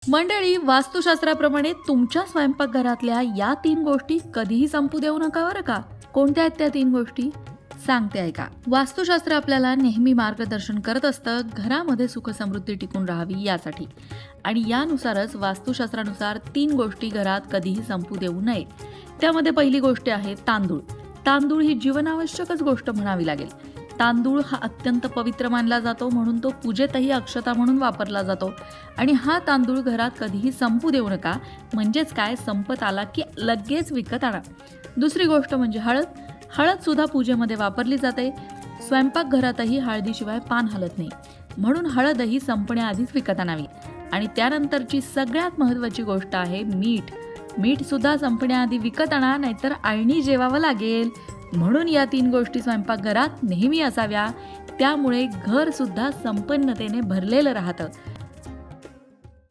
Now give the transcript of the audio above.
मंडळी, वास्तुशास्त्राप्रमाणे तुमच्या स्वयंपाकघरातल्या या 3 गोष्टी कधीही संपू देऊ नका बरं का. कोणत्या आहेत त्या 3 गोष्टी? सांगते ऐका. वास्तुशास्त्र आपल्याला नेहमी मार्गदर्शन करत असतं घरामध्ये सुखसमृद्धी टिकून राहावी यासाठी. आणि यानुसारच वास्तुशास्त्रानुसार 3 गोष्टी घरात कधीही संपू देऊ नये. त्यामध्ये पहिली गोष्ट आहे तांदूळ. तांदूळ ही जीवनावश्यकच गोष्ट म्हणावी लागेल. तांदूळ हा अत्यंत पवित्र मानला जातो, म्हणून तो पूजेतही अक्षता म्हणून वापरला जातो. आणि हा तांदूळ घरात कधीही संपू देऊ नका. म्हणजेच काय, संपत आला की लगेच विकत आणा. दुसरी गोष्ट म्हणजे हळद. हळद सुद्धा पूजेमध्ये वापरली जाते. स्वयंपाकघरातही हळदीशिवाय पान हलत नाही, म्हणून हळदही संपण्याआधीच विकत आणावी. आणि त्यानंतरची सगळ्यात महत्त्वाची गोष्ट आहे मीठ. मीठ सुद्धा संपण्याआधी विकत आणा, नाहीतर आळणी जेवावं लागेल. म्हणून या 3 गोष्टी स्वयंपाकघरात नेहमी असाव्या. त्यामुळे घर सुद्धा संपन्नतेने भरलेलं राहतं.